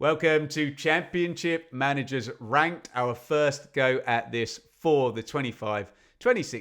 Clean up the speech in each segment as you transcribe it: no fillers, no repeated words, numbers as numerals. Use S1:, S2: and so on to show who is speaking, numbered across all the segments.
S1: Welcome to Championship Managers Ranked, our first go at this for the 25-26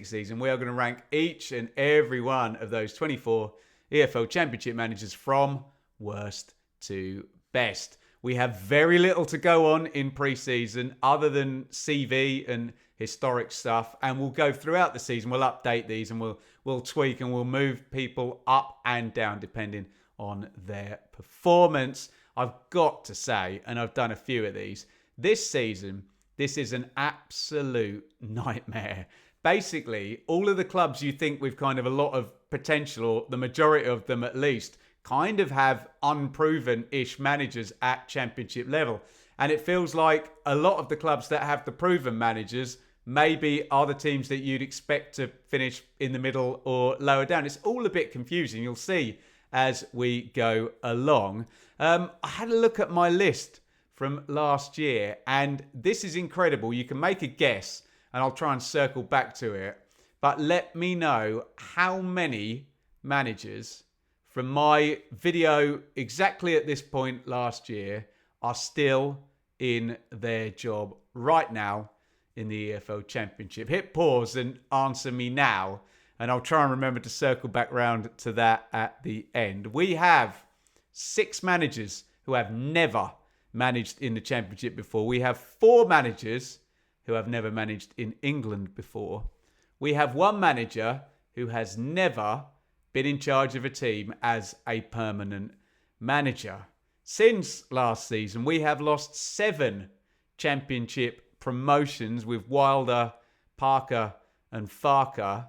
S1: season. We are going to rank each and every one of those 24 EFL Championship managers from worst to best. We have very little to go on in pre-season other than CV and historic stuff, and we'll go throughout the season. We'll update these and we'll tweak and we'll move people up and down depending on their performance. I've got to say, and I've done a few of these, this season, this is an absolute nightmare. Basically, all of the clubs you think we've kind of a lot of potential, or the majority of them at least, kind of have unproven-ish managers at championship level. And it feels like a lot of the clubs that have the proven managers maybe are the teams that you'd expect to finish in the middle or lower down. It's all a bit confusing. You'll see as we go along. I had a look at my list from last year, and this is incredible. You can make a guess, and I'll try and circle back to it. But let me know how many managers from my video exactly at this point last year are still in their job right now in the EFL Championship. Hit pause and answer me now, and I'll try and remember to circle back round to that at the end. We have 6 managers who have never managed in the Championship before. We have 4 managers who have never managed in England before. We have 1 manager who has never been in charge of a team as a permanent manager. Since last season, we have lost 7 Championship promotions, with Wilder, Parker and Farker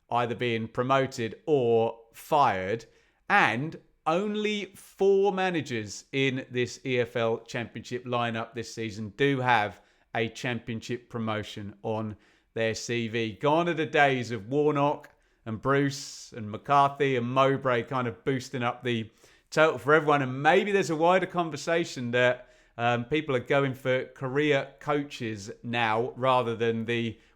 S1: either being promoted or fired, and only 4 managers in this EFL Championship lineup this season do have a Championship promotion on their CV. Gone are the days of Warnock and Bruce and McCarthy and Mowbray kind of boosting up the total for everyone. And maybe there's a wider conversation that people are going for career coaches now rather than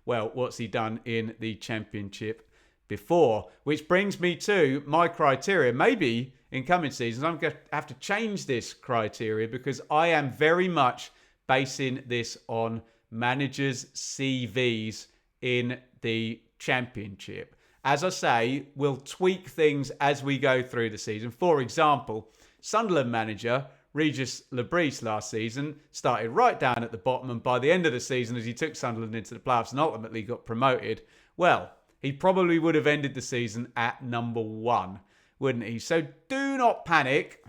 S1: what's he done in the Championship before? Which brings me to my criteria. Maybe in coming seasons, I'm going to have to change this criteria, because I am very much basing this on managers' CVs in the Championship. As I say, we'll tweak things as we go through the season. For example, Sunderland manager Regis Lebris last season started right down at the bottom, and by the end of the season, as he took Sunderland into the playoffs and ultimately got promoted, well, he probably would have ended the season at number 1, wouldn't he? So do not panic.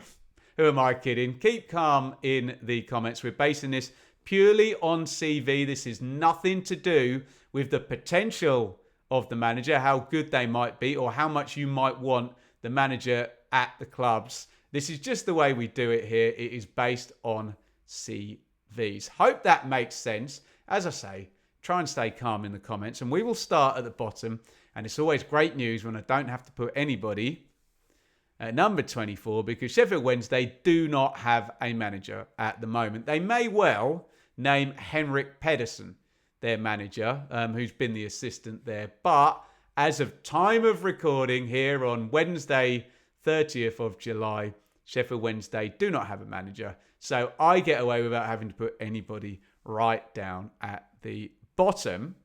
S1: Who am I kidding? Keep calm in the comments. We're basing this purely on CV. This is nothing to do with the potential of the manager, how good they might be, or how much you might want the manager at the clubs. This is just the way we do it here. It is based on CVs. Hope that makes sense. As I say, try and stay calm in the comments, and we will start at the bottom. And it's always great news when I don't have to put anybody at number 24, because Sheffield Wednesday do not have a manager at the moment. They may well name Henrik Pedersen their manager, who's been the assistant there. But as of time of recording here on Wednesday, 30th of July, Sheffield Wednesday do not have a manager. So I get away without having to put anybody right down at the bottom.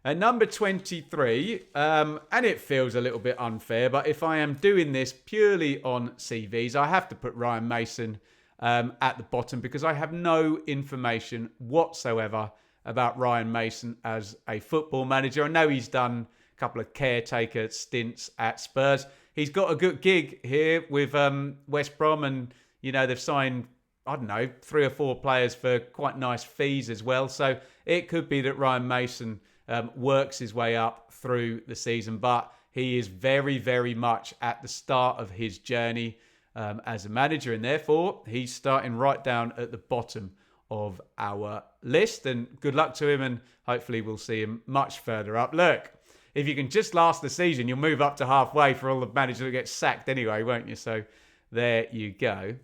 S1: At number 23, and it feels a little bit unfair, but if I am doing this purely on CVs, I have to put Ryan Mason at the bottom, because I have no information whatsoever about Ryan Mason as a football manager. I know he's done a couple of caretaker stints at Spurs. He's got a good gig here with West Brom, and, you know, they've signed, 3 or 4 players for quite nice fees as well. So it could be that Ryan Mason works his way up through the season, but he is very, very much at the start of his journey as a manager, and therefore he's starting right down at the bottom of our list. And good luck to him, and hopefully we'll see him much further up. Look, if you can just last the season, you'll move up to halfway for all the managers that get sacked anyway, won't you? So there you go.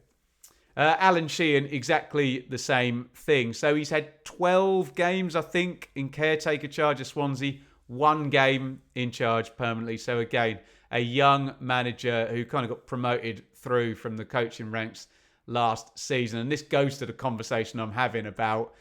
S1: Alan Sheehan, exactly the same thing. So he's had 12 games, I think, in caretaker charge of Swansea, 1 game in charge permanently. So again, a young manager who kind of got promoted through from the coaching ranks last season. And this goes to the conversation I'm having about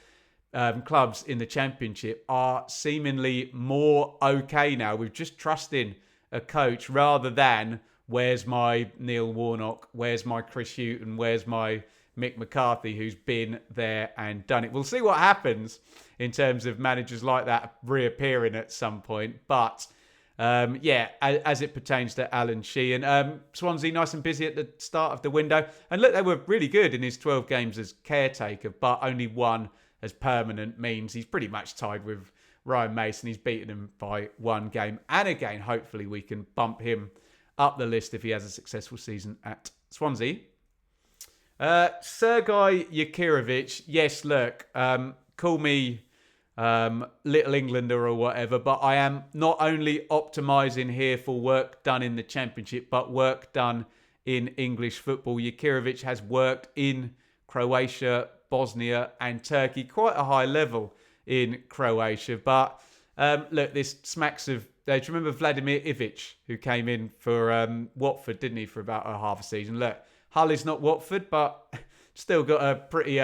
S1: clubs in the Championship are seemingly more okay now with just trusting a coach rather than where's my Neil Warnock, where's my Chris Hughton, where's my Mick McCarthy, who's been there and done it. We'll see what happens in terms of managers like that reappearing at some point. But as it pertains to Alan Sheehan, Swansea nice and busy at the start of the window. And look, they were really good in his 12 games as caretaker, but only one as permanent means he's pretty much tied with Ryan Mason. He's beaten him by one game. And again, hopefully we can bump him up the list if he has a successful season at Swansea. Sergei Yakirovich, yes, look, call me Little Englander or whatever, but I am not only optimising here for work done in the Championship, but work done in English football. Yakirovich has worked in Croatia, Bosnia and Turkey, quite a high level in Croatia. But look, this smacks of... do you remember Vladimir Ivic, who came in for Watford, didn't he, for about a half a season? Look, Hull is not Watford, but still got a pretty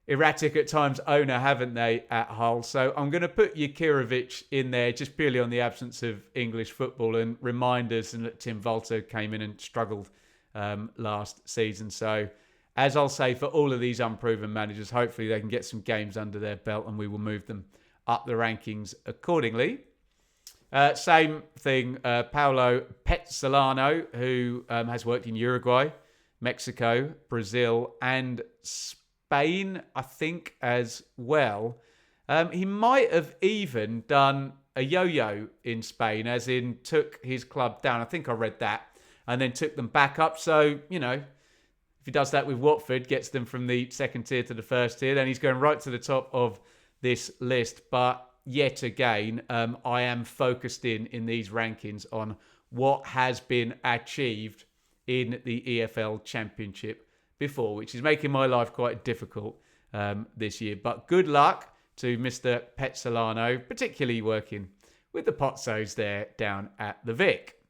S1: erratic at times owner, haven't they, at Hull? So I'm going to put Yakirovich in there just purely on the absence of English football and reminders, and that Tim Volta came in and struggled last season. So as I'll say for all of these unproven managers, hopefully they can get some games under their belt and we will move them up the rankings accordingly. Same thing, Paulo Petzolano, who has worked in Uruguay, Mexico, Brazil, and Spain, I think, as well. He might have even done a yo-yo in Spain, as in took his club down. I think I read that, and then took them back up. So, you know, if he does that with Watford, gets them from the second tier to the first tier, then he's going right to the top of this list. But yet again, I am focused in these rankings on what has been achieved in the EFL Championship before, which is making my life quite difficult this year. But good luck to Mr. Petzolano, particularly working with the Pozzos there down at the Vic.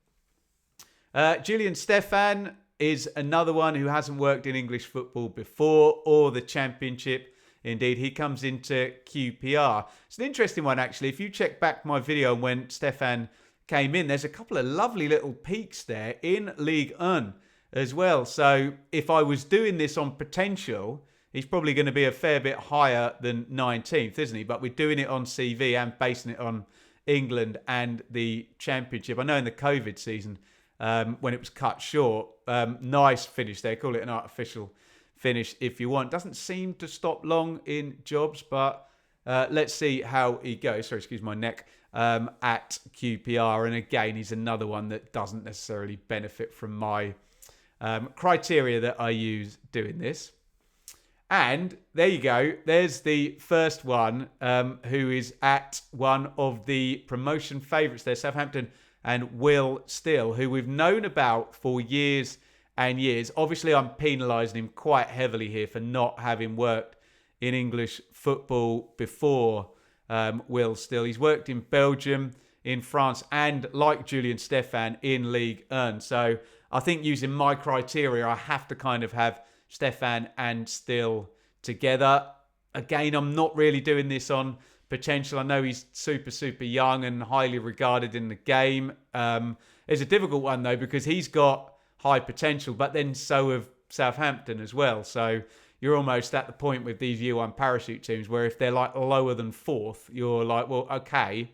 S1: Julian Stefan is another one who hasn't worked in English football before or the Championship. Indeed, he comes into QPR. It's an interesting one, actually. If you check back my video when Stefan came in, there's a couple of lovely little peaks there in Ligue 1 as well. So if I was doing this on potential, he's probably going to be a fair bit higher than 19th, isn't he? But we're doing it on CV and basing it on England and the Championship. I know in the COVID season, when it was cut short, nice finish there. Call it an artificial finish if you want. Doesn't seem to stop long in jobs, but let's see how he goes. Sorry, excuse my neck. At QPR. And again, he's another one that doesn't necessarily benefit from my criteria that I use doing this. And there you go. There's the first one who is at one of the promotion favourites there, Southampton, and Will Still, who we've known about for years and years. Obviously, I'm penalising him quite heavily here for not having worked in English football before Will Still. He's worked in Belgium, in France, and like Julian Stefan, in Ligue 1. So I think using my criteria, I have to kind of have Stefan and Still together. Again, I'm not really doing this on potential. I know he's super, super young and highly regarded in the game. It's a difficult one, though, because he's got high potential, but then so have Southampton as well. So you're almost at the point with these Year 1 parachute teams where if they're like lower than fourth, you're like, well, okay,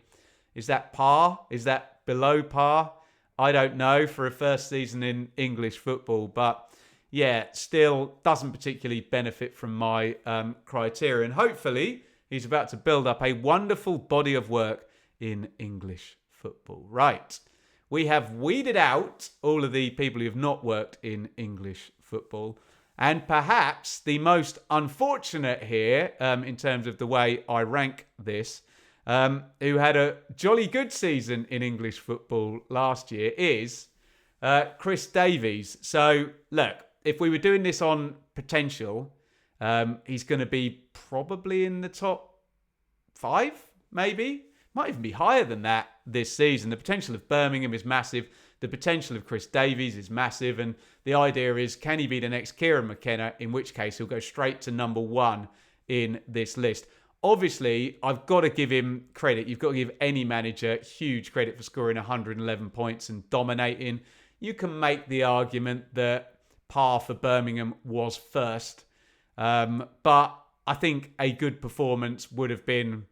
S1: is that par? Is that below par? I don't know for a first season in English football, but yeah, still doesn't particularly benefit from my criteria. And hopefully he's about to build up a wonderful body of work in English football. Right. We have weeded out all of the people who have not worked in English football. And perhaps the most unfortunate here, in terms of the way I rank this, who had a jolly good season in English football last year, is Chris Davies. So, look, if we were doing this on potential, he's going to be probably in the top 5, maybe. Might even be higher than that this season. The potential of Birmingham is massive. the potential of Chris Davies is massive. And the idea is, can he be the next Kieran McKenna? In which case, he'll go straight to number one in this list. Obviously, I've got to give him credit. You've got to give any manager huge credit for scoring 111 points and dominating. You can make the argument that par for Birmingham was first. But I think a good performance would have been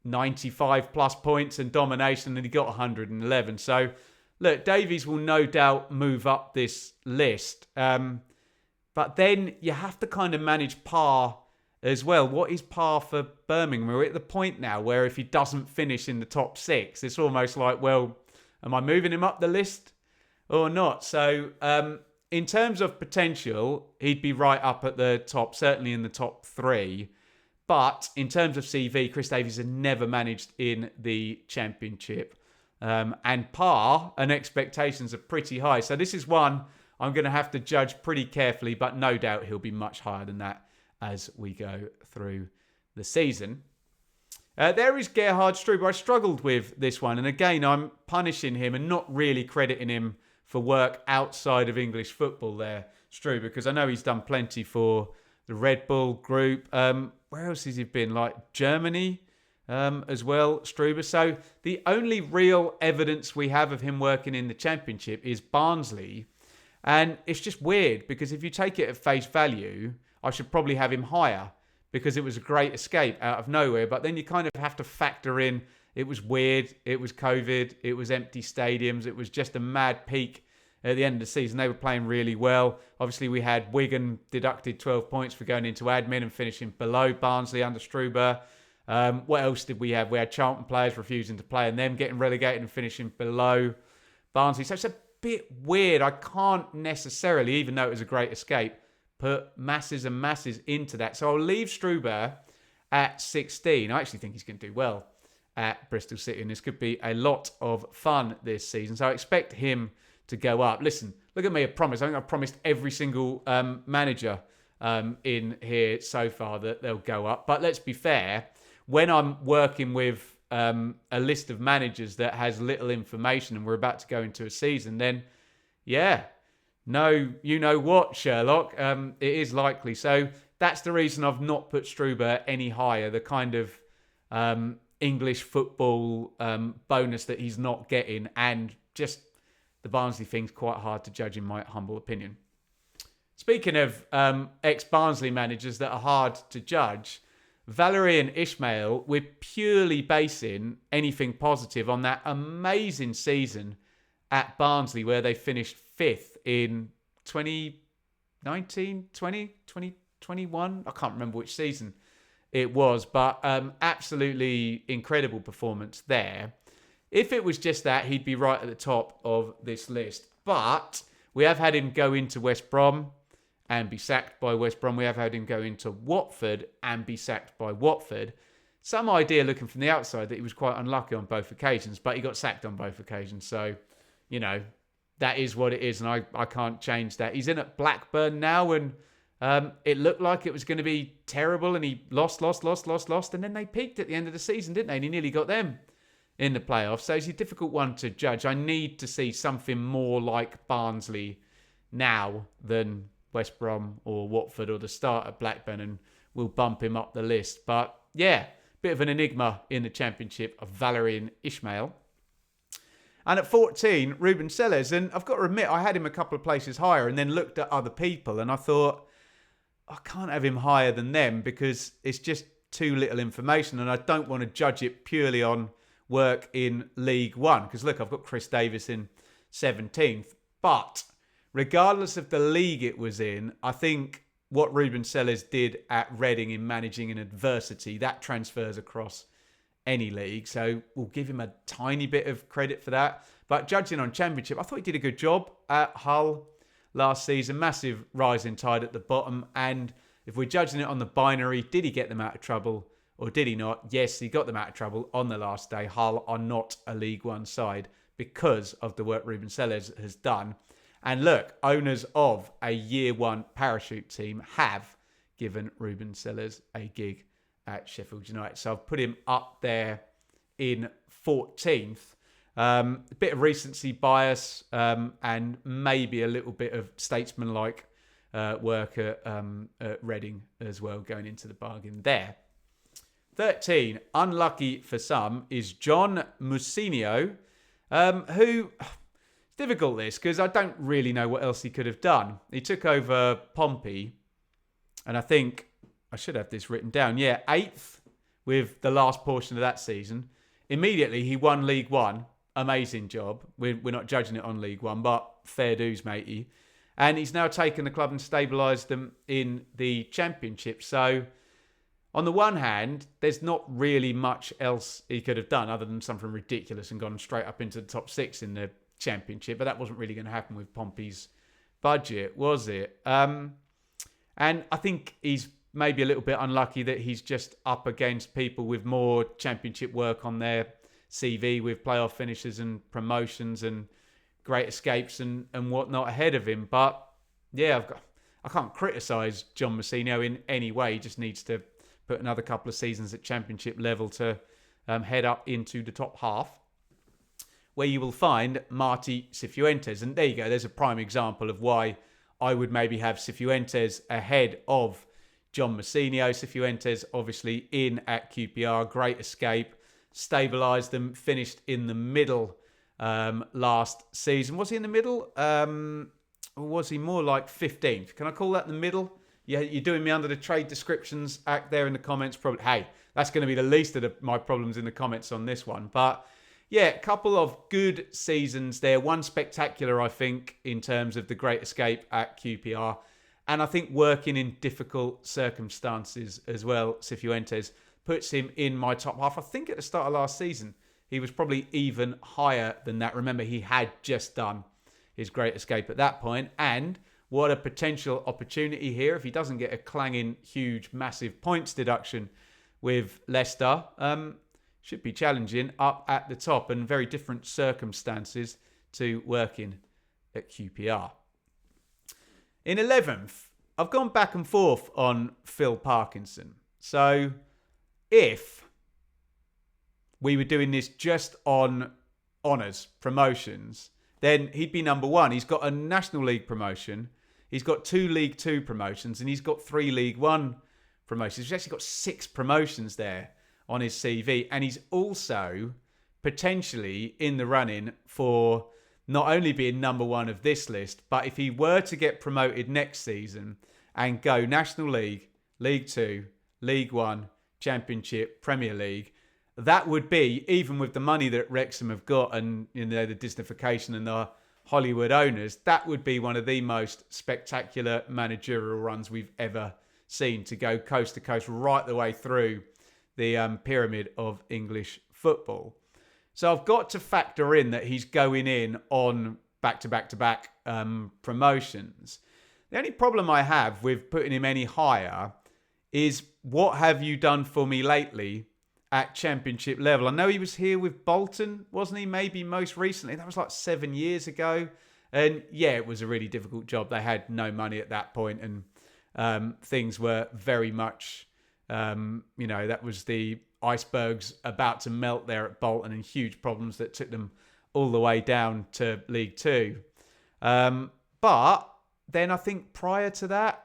S1: 95 plus points and domination, and he got 111. So, look, Davies will no doubt move up this list. But then you have to kind of manage par as well. What is par for Birmingham? We're at the point now where if he doesn't finish in the top six, it's almost like, well, am I moving him up the list or not? So in terms of potential, he'd be right up at the top, certainly in the top three. But in terms of CV, Chris Davies has never managed in the Championship. And par and expectations are pretty high. So this is one I'm going to have to judge pretty carefully, but no doubt he'll be much higher than that as we go through the season. There is Gerhard Struber. I struggled with this one. And again, I'm punishing him and not really crediting him for work outside of English football there, Struber, because I know he's done plenty for the Red Bull group. Where else has he been? Like Germany as well, Struber. So the only real evidence we have of him working in the Championship is Barnsley. And it's just weird because if you take it at face value, I should probably have him higher because it was a great escape out of nowhere. But then you kind of have to factor in it was weird, it was COVID, it was empty stadiums, it was just a mad peak at the end of the season. They were playing really well. Obviously, we had Wigan deducted 12 points for going into admin and finishing below Barnsley under Struber. What else did we have? We had Charlton players refusing to play and them getting relegated and finishing below Barnsley. So it's a bit weird. I can't necessarily, even though it was a great escape, put masses and masses into that. So I'll leave Struber at 16. I actually think he's going to do well at Bristol City, and this could be a lot of fun this season. So I expect him to go up. Listen, look at me, I promise. I think I've promised every single manager in here so far that they'll go up. But let's be fair, when I'm working with a list of managers that has little information and we're about to go into a season, then yeah, no, you know what, Sherlock, it is likely. So that's the reason I've not put Struber any higher, the kind of English football bonus that he's not getting, and just the Barnsley thing's quite hard to judge in my humble opinion. Speaking of ex-Barnsley managers that are hard to judge, Valérien Ismaël, we're purely basing anything positive on that amazing season at Barnsley where they finished 5th in 2019, 2021. I can't remember which season it was, but absolutely incredible performance there. If it was just that, he'd be right at the top of this list. But we have had him go into West Brom and be sacked by West Brom. We have had him go into Watford and be sacked by Watford. Some idea looking from the outside that he was quite unlucky on both occasions, but he got sacked on both occasions. So, you know, that is what it is, and I can't change that. He's in at Blackburn now, and it looked like it was going to be terrible, and he lost, and then they peaked at the end of the season, didn't they? And he nearly got them in the playoffs. So it's a difficult one to judge. I need to see something more like Barnsley now than West Brom or Watford or the start at Blackburn, and we'll bump him up the list. But yeah, bit of an enigma in the Championship of Valérien Ismaël. And at 14, Ruben Selles. And I've got to admit, I had him a couple of places higher and then looked at other people and I thought, I can't have him higher than them because it's just too little information and I don't want to judge it purely on work in League One. Because look, I've got Chris Davies in 17th. But regardless of the league it was in, I think what Ruben Selles did at Reading in managing in adversity, that transfers across any league. So we'll give him a tiny bit of credit for that. But judging on Championship, I thought he did a good job at Hull last season. Massive rising tide at the bottom. And if we're judging it on the binary, did he get them out of trouble or did he not? Yes, he got them out of trouble on the last day. Hull are not a League One side because of the work Ruben Selles has done. And look, owners of a Year One parachute team have given Ruben Selles a gig at Sheffield United. So I've put him up there in 14th. A bit of recency bias and maybe a little bit of statesman-like work at Reading as well, going into the bargain there. 13, unlucky for some, is John Musinho, who... Difficult this, because I don't really know what else he could have done. He took over Pompey, and I think... I should have this written down. Yeah, 8th with the last portion of that season. Immediately, he won League One. Amazing job. We're not judging it on League One, but fair dues, matey. And he's now taken the club and stabilised them in the Championship. So, on the one hand, there's not really much else he could have done other than something ridiculous and gone straight up into the top 6 in the Championship. But that wasn't really going to happen with Pompey's budget, was it? And I think he's maybe a little bit unlucky that he's just up against people with more Championship work on their CV, with playoff finishes and promotions and great escapes and whatnot ahead of him. But yeah, I can't criticise John Musinho in any way. He just needs to put another couple of seasons at Championship level to head up into the top half, where you will find Marti Cifuentes. And there you go. There's a prime example of why I would maybe have Cifuentes ahead of John Musinho. Cifuentes obviously in at QPR, great escape, stabilised them, finished in the middle last season. Was he in the middle? Or was he more like 15th? Can I call that the middle? Yeah, you're doing me under the trade descriptions act there in the comments. Probably, hey, that's going to be the least of my problems in the comments on this one. But yeah, a couple of good seasons there. One spectacular, I think, in terms of the great escape at QPR. And I think working in difficult circumstances as well, Cifuentes puts him in my top half. I think at the start of last season, he was probably even higher than that. Remember, he had just done his great escape at that point. And what a potential opportunity here. If he doesn't get a clanging, huge, massive points deduction with Leicester, should be challenging up at the top, and very different circumstances to working at QPR. In 11th, I've gone back and forth on Phil Parkinson. So if we were doing this just on honours, promotions, then he'd be number one. He's got a National League promotion. He's got 2 League Two promotions, and he's got 3 League One promotions. He's actually got 6 promotions there on his CV. And he's also potentially in the running for not only being number one of this list, but if he were to get promoted next season and go National League, League Two, League One, Championship, Premier League, that would be, even with the money that Wrexham have got and the Disneyfication and the Hollywood owners, that would be one of the most spectacular managerial runs we've ever seen, to go coast to coast right the way through the pyramid of English football. So I've got to factor in that he's going in on back-to-back-to-back promotions. The only problem I have with putting him any higher is, what have you done for me lately at Championship level? I know he was here with Bolton, wasn't he? Maybe most recently. That was like 7 years ago. And yeah, it was a really difficult job. They had no money at that point, and things were very much, that was the icebergs about to melt there at Bolton, and huge problems that took them all the way down to League Two. But then I think prior to that,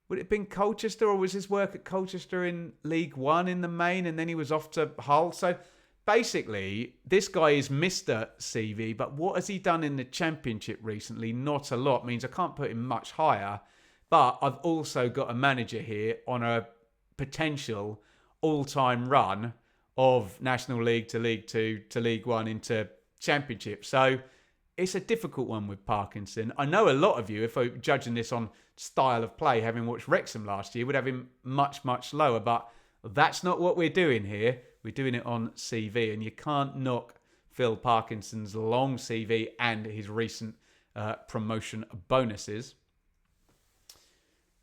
S1: would it have been Colchester, or was his work at Colchester in League One in the main, and then he was off to Hull? So basically, this guy is Mr. CV, but what has he done in the Championship recently? Not a lot. Means I can't put him much higher. But I've also got a manager here on a potential all-time run of National League to League Two to League One into Championship. So it's a difficult one with Parkinson. I know a lot of you, if I'm judging this on style of play, having watched Wrexham last year, would have him much, much lower. But that's not what we're doing here. We're doing it on CV. And you can't knock Phil Parkinson's long CV and his recent promotion bonuses.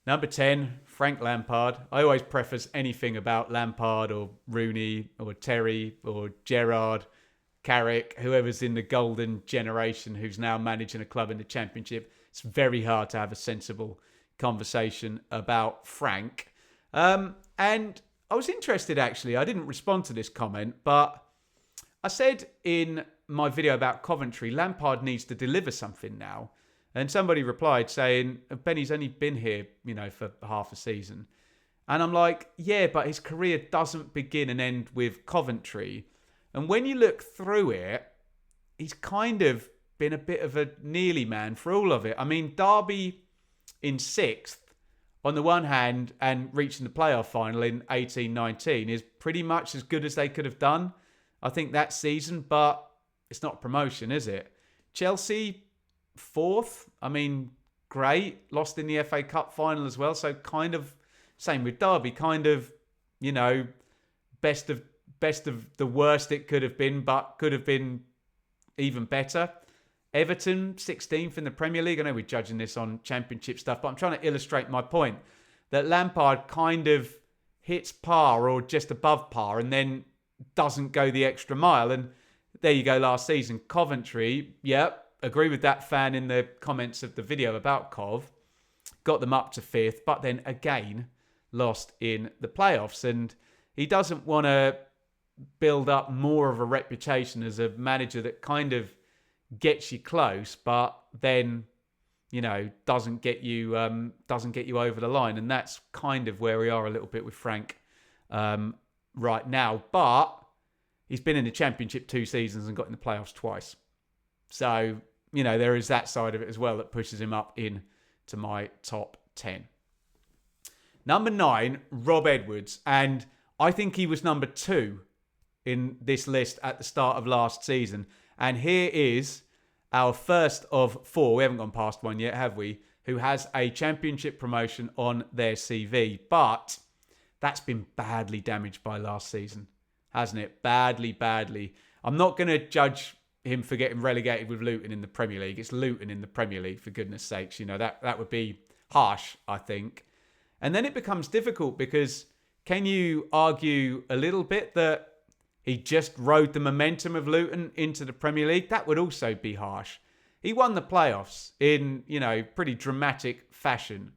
S1: Number 10, Frank Lampard. I always preface anything about Lampard or Rooney or Terry or Gerrard, Carrick, whoever's in the golden generation who's now managing a club in the Championship. It's very hard to have a sensible conversation about Frank. And I was interested, actually. I didn't respond to this comment, but I said in my video about Coventry, Lampard needs to deliver something now. And somebody replied saying, Benny's only been here, for half a season. And I'm like, yeah, but his career doesn't begin and end with Coventry. And when you look through it, he's kind of been a bit of a nearly man for all of it. I mean, Derby in 6th, on the one hand, and reaching the playoff final in 18-19 is pretty much as good as they could have done, I think, that season. But it's not promotion, is it? Chelsea, 4th. I mean, great. Lost in the FA Cup final as well. So kind of same with Derby. Kind of, best of the worst it could have been, but could have been even better. Everton, 16th in the Premier League. I know we're judging this on Championship stuff, but I'm trying to illustrate my point that Lampard kind of hits par or just above par and then doesn't go the extra mile. And there you go last season. Coventry, agree with that fan in the comments of the video about Cov. Got them up to 5th, but then again lost in the playoffs. And he doesn't want to build up more of a reputation as a manager that kind of gets you close, but then, doesn't get you over the line. And that's kind of where we are a little bit with Frank right now. But he's been in the Championship 2 seasons and got in the playoffs twice. So, there is that side of it as well that pushes him up in to my top 10. Number 9, Rob Edwards. And I think he was number 2 in this list at the start of last season. And here is our first of 4, we haven't gone past one yet, have we, who has a Championship promotion on their CV. But that's been badly damaged by last season, hasn't it? Badly. I'm not going to judge him for getting relegated with Luton in the Premier League. It's Luton in the Premier League, for goodness sakes. That would be harsh, I think. And then it becomes difficult because can you argue a little bit that he just rode the momentum of Luton into the Premier League? That would also be harsh. He won the playoffs in, pretty dramatic fashion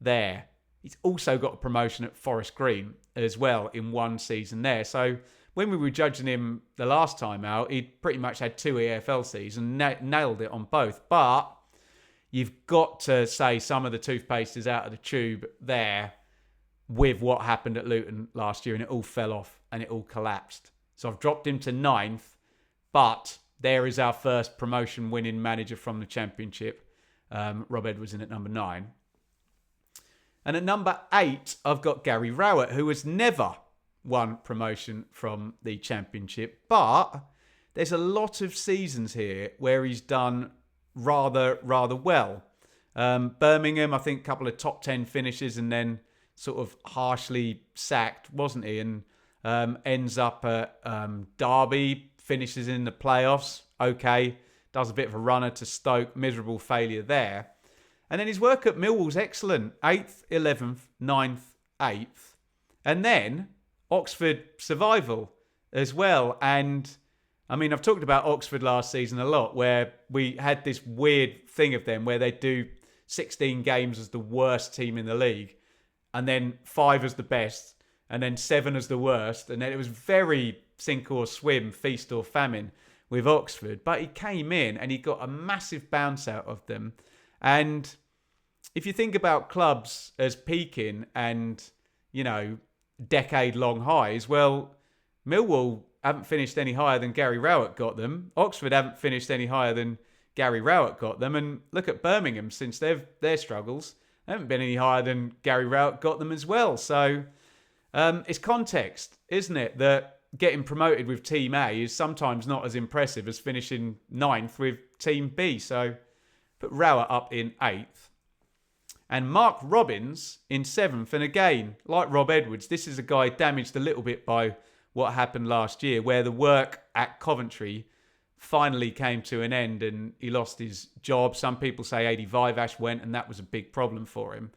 S1: there. He's also got a promotion at Forest Green as well in one season there. So when we were judging him the last time out, he'd pretty much had 2 EFL seasons, nailed it on both. But you've got to say some of the toothpaste is out of the tube there with what happened at Luton last year, and it all fell off and it all collapsed. So I've dropped him to 9th, but there is our first promotion winning manager from the Championship. Rob Edwards in at number 9. And at number 8, I've got Gary Rowett, who has never won promotion from the Championship. But there's a lot of seasons here where he's done rather well. Birmingham, I think a couple of top 10 finishes and then sort of harshly sacked, wasn't he? And ends up at Derby, finishes in the playoffs. Okay, does a bit of a runner to Stoke, miserable failure there. And then his work at Millwall's excellent. 8th, 11th, 9th, 8th. And then Oxford survival as well. And I mean, I've talked about Oxford last season a lot, where we had this weird thing of them where they do 16 games as the worst team in the league, and then 5 as the best, and then 7 as the worst. And then it was very sink or swim, feast or famine with Oxford. But he came in and he got a massive bounce out of them. And if you think about clubs as peaking and, decade-long highs, well, Millwall haven't finished any higher than Gary Rowett got them. Oxford haven't finished any higher than Gary Rowett got them. And look at Birmingham, since their struggles, they haven't been any higher than Gary Rowett got them as well. So it's context, isn't it, that getting promoted with Team A is sometimes not as impressive as finishing 9th with Team B. So put Rowett up in 8th. And Mark Robbins in 7th. And again, like Rob Edwards, this is a guy damaged a little bit by what happened last year, where the work at Coventry finally came to an end and he lost his job. Some people say Adi Vivash went, and that was a big problem for him.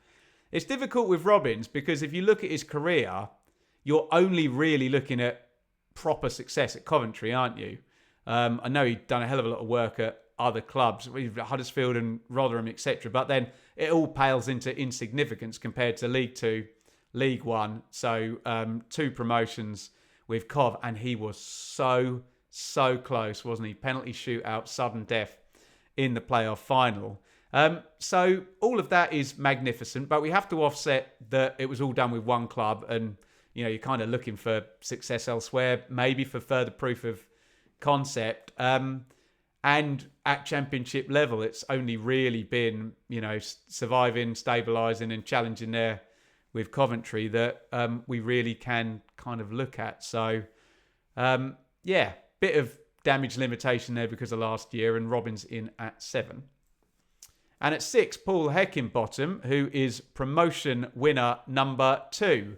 S1: It's difficult with Robbins because if you look at his career, you're only really looking at proper success at Coventry, aren't you? I know he'd done a hell of a lot of work at other clubs, Huddersfield and Rotherham, etc. But then it all pales into insignificance compared to League Two, League One. So 2 promotions with Cov, and he was so So close, wasn't he? Penalty shootout, sudden death in the playoff final. So all of that is magnificent, but we have to offset that it was all done with one club, and you're kind of looking for success elsewhere, maybe for further proof of concept. And at championship level, it's only really been, surviving, stabilising and challenging there with Coventry that we really can kind of look at. So, bit of damage limitation there because of last year, and Robin's in at 7. And at 6, Paul Heckingbottom, who is promotion winner number 2.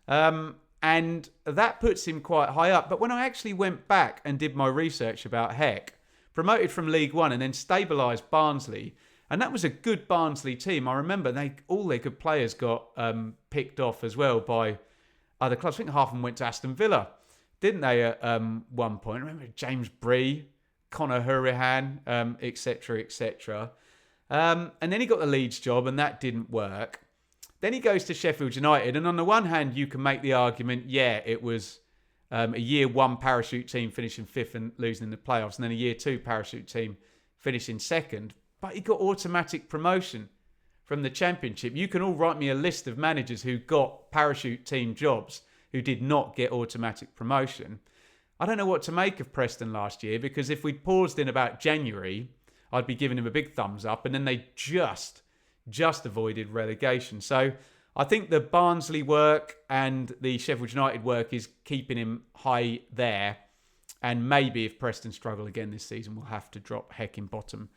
S1: And that puts him quite high up. But when I actually went back and did my research about Heck, promoted from League One and then stabilised Barnsley, and that was a good Barnsley team. I remember all their good players got picked off as well by other clubs. I think half of them went to Aston Villa, didn't they, at one point? I remember James Bree, Conor Hurahan, etc., etc. And then he got the Leeds job, and that didn't work. Then he goes to Sheffield United, and on the one hand, you can make the argument, it was a year 1 parachute team finishing 5th and losing in the playoffs, and then a year 2 parachute team finishing 2nd. But he got automatic promotion from the Championship. You can all write me a list of managers who got parachute team jobs who did not get automatic promotion. I don't know what to make of Preston last year, because if we'd paused in about January, I'd be giving him a big thumbs up, and then they just avoided relegation. So I think the Barnsley work and the Sheffield United work is keeping him high there. And maybe if Preston struggle again this season, we'll have to drop Heckingbottom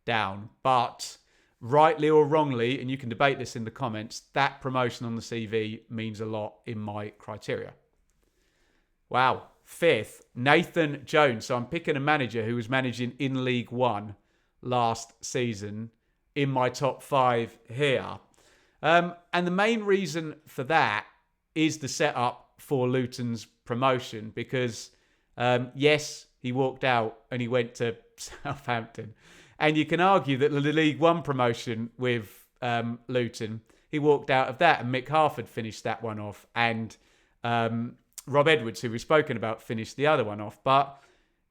S1: down. But rightly or wrongly, and you can debate this in the comments, that promotion on the CV means a lot in my criteria. Wow. 5th, Nathan Jones. So I'm picking a manager who was managing in League One last season in my top 5 here. And the main reason for that is the setup for Luton's promotion, because yes, he walked out and he went to Southampton. And you can argue that the League One promotion with Luton, he walked out of that, and Mick Harford finished that one off, and Rob Edwards, who we've spoken about, finished the other one off. But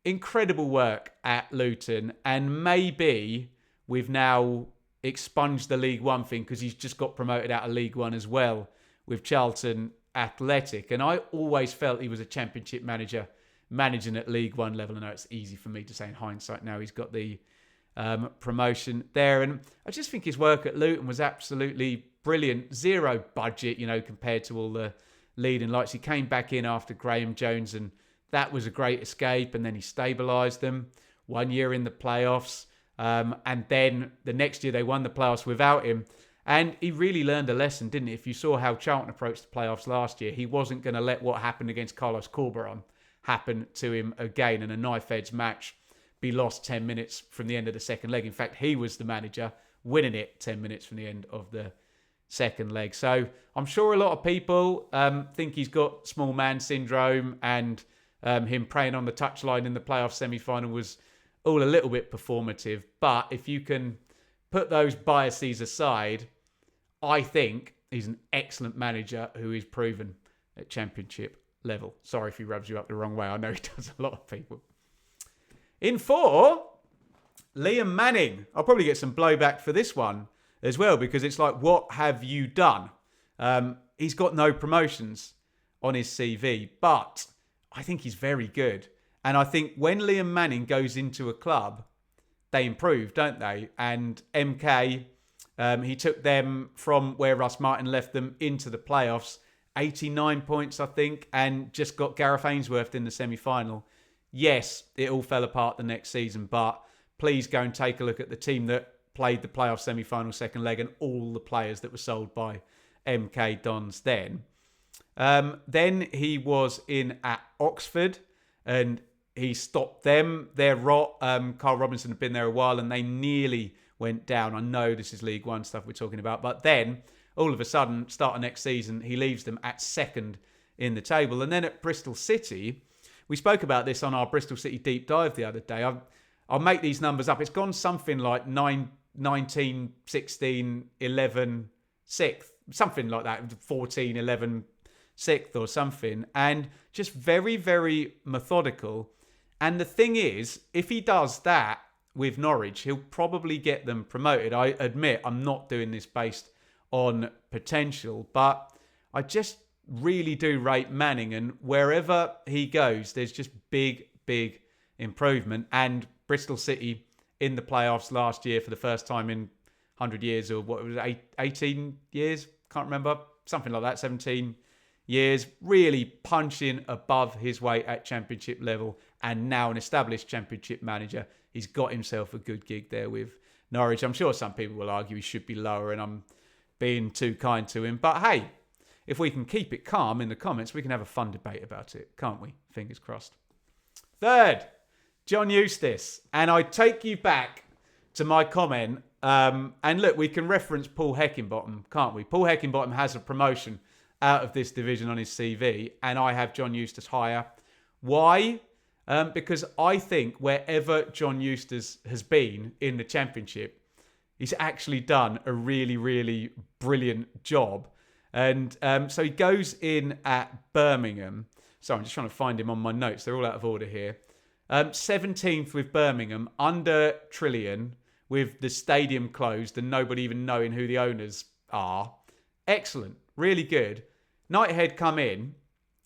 S1: incredible work at Luton, and maybe we've now expunged the League One thing because he's just got promoted out of League One as well with Charlton Athletic. And I always felt he was a Championship manager managing at League One level. I know it's easy for me to say in hindsight now. He's got the promotion there. And I just think his work at Luton was absolutely brilliant. Zero budget, compared to all the leading lights. He came back in after Graham Jones, and that was a great escape. And then he stabilised them 1 year in the playoffs. And then the next year they won the playoffs without him. And he really learned a lesson, didn't he? If you saw how Charlton approached the playoffs last year, he wasn't going to let what happened against Carlos Corberan happen to him again, and a knife-edge match be lost 10 minutes from the end of the second leg. In fact, he was the manager winning it 10 minutes from the end of the second leg. So I'm sure a lot of people think he's got small man syndrome, and him praying on the touchline in the playoff semi-final was all a little bit performative. But if you can put those biases aside, I think he's an excellent manager who is proven at Championship level. Sorry if he rubs you up the wrong way. I know he does a lot of people. In 4, Liam Manning. I'll probably get some blowback for this one as well, because it's like, what have you done? He's got no promotions on his CV, but I think he's very good. And I think when Liam Manning goes into a club, they improve, don't they? And MK, he took them from where Russ Martin left them into the playoffs, 89 points, I think, and just got Gareth Ainsworth in the semi-final. Yes, it all fell apart the next season, but please go and take a look at the team that played the playoff semi-final second leg and all the players that were sold by MK Dons then. Then he was in at Oxford, and he stopped them. Their rot. Carl Robinson had been there a while, and they nearly went down. I know this is League One stuff we're talking about, but then all of a sudden, start of next season, he leaves them at 2nd in the table. And then at Bristol City, we spoke about this on our Bristol City deep dive the other day. I'll make these numbers up. It's gone something like 19, 16, 11, 6th, something like that, 14, 11, 6th or something. And just very, very methodical. And the thing is, if he does that with Norwich, he'll probably get them promoted. I admit I'm not doing this based on potential, but I just really do rate Manning, and wherever he goes, there's just big improvement. And Bristol City in the playoffs last year for the first time in 100 years, or what was it, 18 years? Can't remember. Something like that, 17 years. Really punching above his weight at championship level, and now an established championship manager. He's got himself a good gig there with Norwich. I'm sure some people will argue he should be lower, and I'm being too kind to him. But hey, if we can keep it calm in the comments, we can have a fun debate about it, can't we? Fingers crossed. Third, John Eustace. And I take you back to my comment. And look, we can reference Paul Heckingbottom, can't we? Paul Heckingbottom has a promotion out of this division on his CV, and I have John Eustace higher. Why? Because I think wherever John Eustace has been in the Championship, he's actually done a really brilliant job. And so he goes in at Birmingham. Sorry, I'm just trying to find him on my notes. They're all out of order here. 17th with Birmingham, under Trillion, with the stadium closed and nobody even knowing who the owners are. Excellent. Really good. Knighthead come in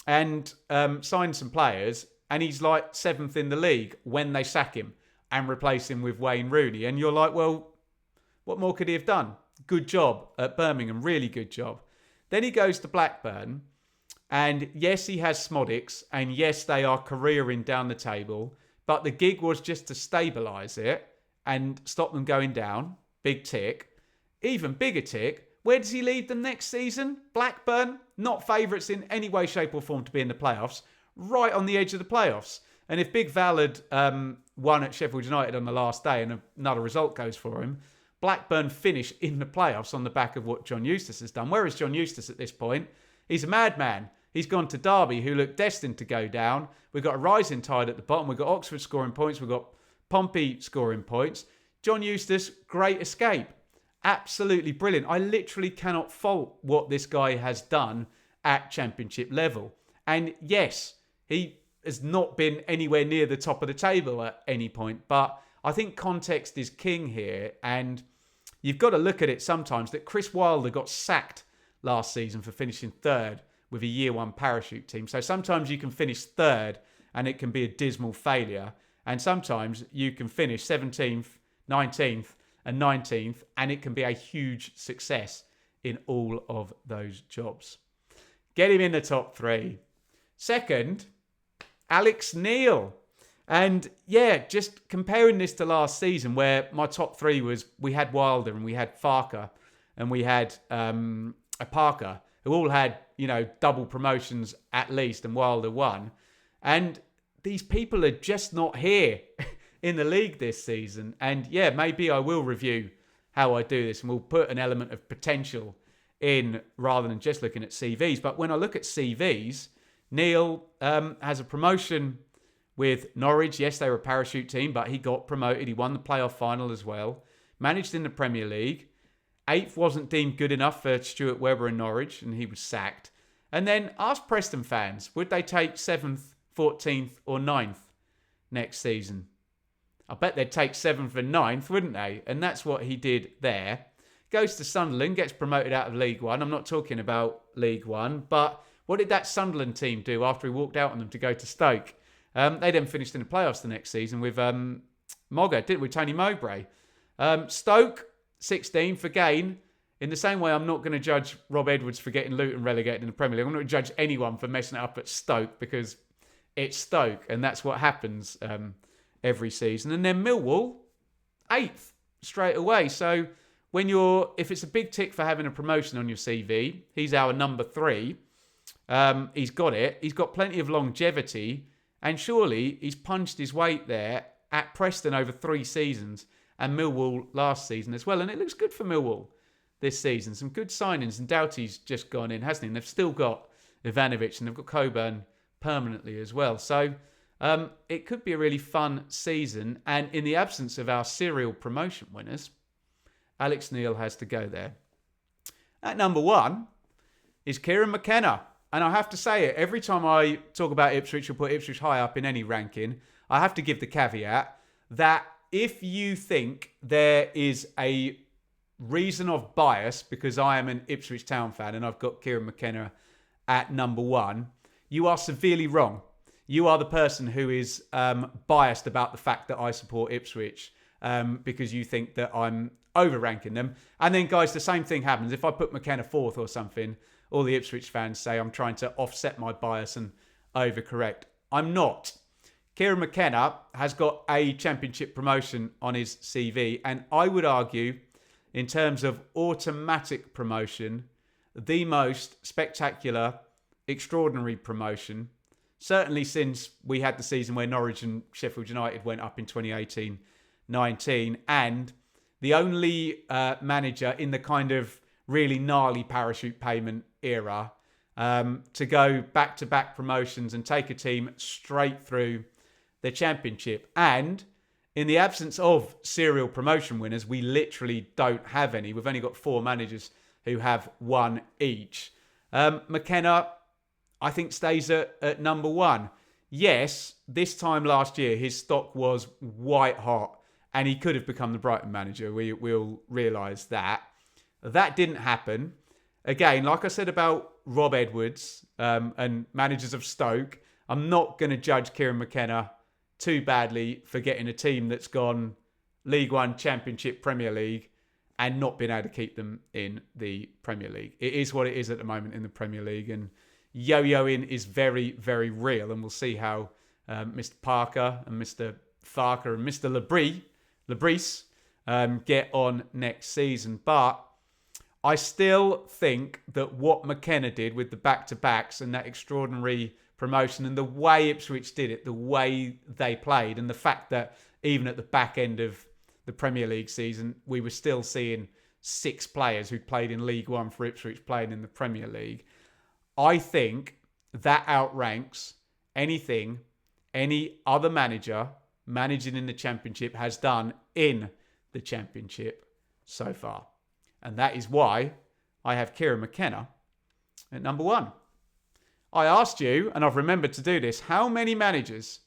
S1: and sign some players, and he's like 7th in the league when they sack him and replace him with Wayne Rooney. And you're like, well, what more could he have done? Good job at Birmingham. Really good job. Then he goes to Blackburn, and yes, he has Smodics, and yes, they are careering down the table, but the gig was just to stabilise it and stop them going down. Big tick. Even bigger tick. Where does he lead them next season? Blackburn, not favourites in any way, shape or form to be in the playoffs. Right on the edge of the playoffs. And if Big Val had won at Sheffield United on the last day and another result goes for him, Blackburn finish in the playoffs on the back of what John Eustace has done. Where is John Eustace at this point? He's a madman. He's gone to Derby, who look destined to go down. We've got a rising tide at the bottom. We've got Oxford scoring points. We've got Pompey scoring points. John Eustace, great escape. Absolutely brilliant. I literally cannot fault what this guy has done at championship level. And yes, he has not been anywhere near the top of the table at any point, but I think context is king here, and you've got to look at it sometimes that Chris Wilder got sacked last season for finishing third with a year one parachute team. So sometimes you can finish third and it can be a dismal failure, and sometimes you can finish 17th, 19th and 19th and it can be a huge success in all of those jobs. Get him in the top three. Second, Alex Neil. And yeah, just comparing this to last season where my top three was, we had Wilder and we had Farker and we had a Parker, who all had, double promotions at least, and Wilder won. And these people are just not here in the league this season. And yeah, maybe I will review how I do this and we'll put an element of potential in rather than just looking at CVs. But when I look at CVs, Neil has a promotion with Norwich. Yes, they were a parachute team, but he got promoted. He won the playoff final as well. Managed in the Premier League. 8th wasn't deemed good enough for Stuart Webber in Norwich, and he was sacked. And then ask Preston fans, would they take 7th, 14th or 9th next season? I bet they'd take 7th and 9th, wouldn't they? And that's what he did there. Goes to Sunderland, gets promoted out of League One. I'm not talking about League One, but what did that Sunderland team do after he walked out on them to go to Stoke? They then finished in the playoffs the next season with Mogga, didn't we? Tony Mowbray. Stoke, 16 for gain. In the same way, I'm not going to judge Rob Edwards for getting Luton relegated in the Premier League. I'm not going to judge anyone for messing it up at Stoke because it's Stoke and that's what happens every season. And then Millwall, 8th straight away. So if it's a big tick for having a promotion on your CV, he's our number 3. He's got it. He's got plenty of longevity. And surely he's punched his weight there at Preston over 3 seasons and Millwall last season as well. And it looks good for Millwall this season. Some good signings. And Doughty's just gone in, hasn't he? And they've still got Ivanovic and they've got Coburn permanently as well. So it could be a really fun season. And in the absence of our serial promotion winners, Alex Neil has to go there. At number 1 is Kieran McKenna. and I have to say it, every time I talk about Ipswich or put Ipswich high up in any ranking, I have to give the caveat that if you think there is a reason of bias, because I am an Ipswich Town fan and I've got Kieran McKenna at number 1, you are severely wrong. You are the person who is biased about the fact that I support Ipswich because you think that I'm overranking them. And then, guys, the same thing happens. If I put McKenna 4th or something, all the Ipswich fans say I'm trying to offset my bias and overcorrect. I'm not. Kieran McKenna has got a championship promotion on his CV, and I would argue, in terms of automatic promotion, the most spectacular, extraordinary promotion, certainly since we had the season where Norwich and Sheffield United went up in 2018-19, and the only manager in the kind of really gnarly parachute payment era to go back-to-back promotions and take a team straight through the championship. And in the absence of serial promotion winners, we literally don't have any. We've only got 4 managers who have one each. McKenna, I think, stays at number 1. Yes, this time last year, his stock was white hot and he could have become the Brighton manager. We'll realise that. That didn't happen. Again, like I said about Rob Edwards and managers of Stoke, I'm not going to judge Kieran McKenna too badly for getting a team that's gone League One, Championship, Premier League and not been able to keep them in the Premier League. It is what it is at the moment in the Premier League, and yo-yoing is very, very real, and we'll see how Mr. Parker and Mr. Farker and Mr. Labrise get on next season. But I still think that what McKenna did with the back-to-backs and that extraordinary promotion and the way Ipswich did it, the way they played, and the fact that even at the back end of the Premier League season, we were still seeing 6 players who played in League One for Ipswich playing in the Premier League. I think that outranks anything any other manager managing in the Championship has done in the Championship so far. And that is why I have Kieran McKenna at number 1. I asked you, and I've remembered to do this, how many managers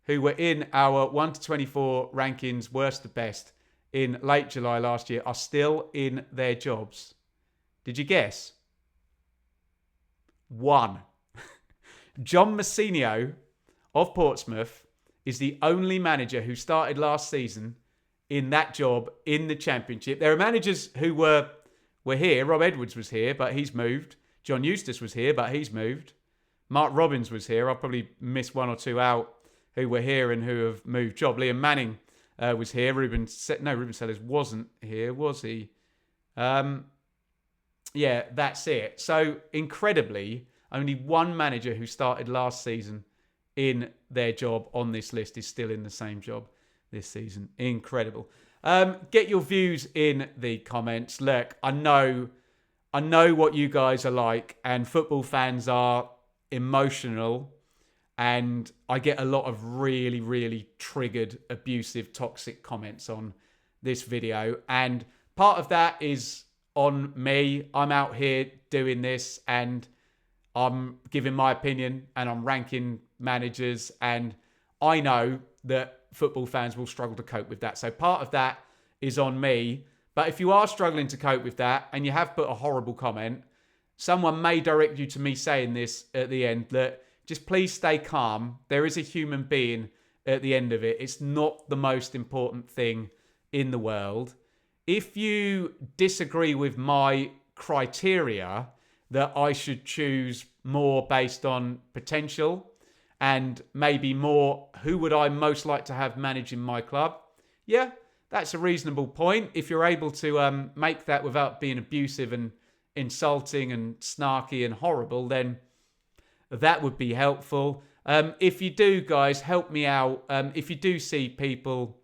S1: who were in our 1 to 24 rankings, worst to best, in late July last year are still in their jobs. Did you guess? 1. John Massinio of Portsmouth is the only manager who started last season in that job in the Championship. There are managers who were here. Rob Edwards was here, but he's moved. John Eustace was here, but he's moved. Mark Robbins was here. I'll probably miss 1 or 2 out who were here and who have moved job. Liam Manning was here. Ruben Sellers wasn't here, was he? Yeah, that's it. So, incredibly, only 1 manager who started last season in their job on this list is still in the same job this season. Incredible. Get your views in the comments. Look, I know what you guys are like, and football fans are emotional, and I get a lot of really, really triggered, abusive, toxic comments on this video. And part of that is on me. I'm out here doing this and I'm giving my opinion and I'm ranking managers, and I know that football fans will struggle to cope with that. So part of that is on me. But if you are struggling to cope with that and you have put a horrible comment, someone may direct you to me saying this at the end, that just please stay calm. There is a human being at the end of it. It's not the most important thing in the world. If you disagree with my criteria that I should choose more based on potential and maybe more who would I most like to have managing my club, yeah, that's a reasonable point. If you're able to make that without being abusive and insulting and snarky and horrible, then that would be helpful. If you do, guys, help me out. If you do see people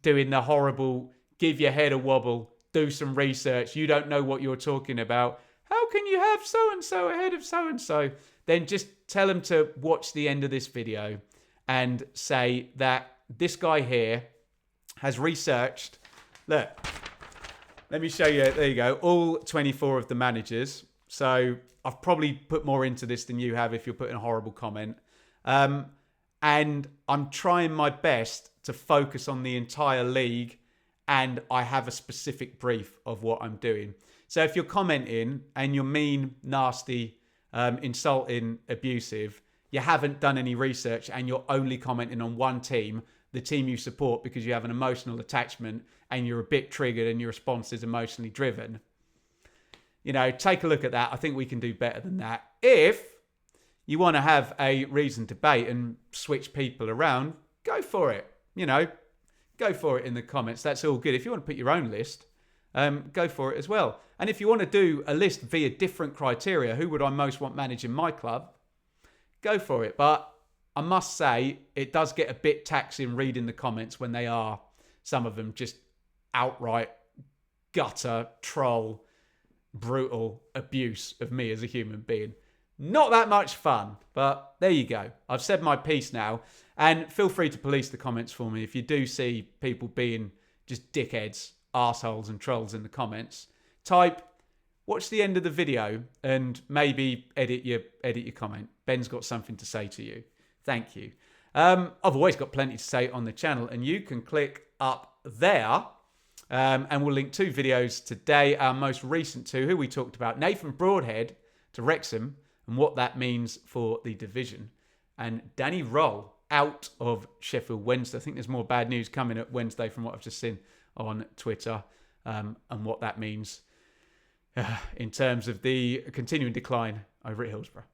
S1: doing the horrible, give your head a wobble, do some research, you don't know what you're talking about, how can you have so-and-so ahead of so-and-so? Then just tell them to watch the end of this video and say that this guy here has researched. Look, let me show you. There you go. All 24 of the managers. So I've probably put more into this than you have if you're putting a horrible comment. And I'm trying my best to focus on the entire league, and I have a specific brief of what I'm doing. So if you're commenting and you're mean, nasty, insulting, abusive, you haven't done any research and you're only commenting on one team, the team you support, because you have an emotional attachment and you're a bit triggered and your response is emotionally driven, take a look at that. I think we can do better than that. If you want to have a reasoned debate and switch people around, go for it. Go for it in the comments. That's all good. If you want to put your own list, go for it as well. And if you want to do a list via different criteria, who would I most want managing my club? Go for it. But I must say, it does get a bit taxing reading the comments when they are, some of them, just outright gutter, troll, brutal abuse of me as a human being. Not that much fun, but there you go. I've said my piece now. And feel free to police the comments for me if you do see people being just dickheads, arseholes and trolls in the comments. Type, watch the end of the video and maybe edit your comment. Ben's got something to say to you. Thank you. I've always got plenty to say on the channel, and you can click up there. And we'll link 2 videos today. Our most recent 2, who we talked about, Nathan Broadhead to Wrexham and what that means for the division. And Danny Roll out of Sheffield Wednesday. I think there's more bad news coming at Wednesday from what I've just seen on Twitter, and what that means in terms of the continuing decline over at Hillsborough.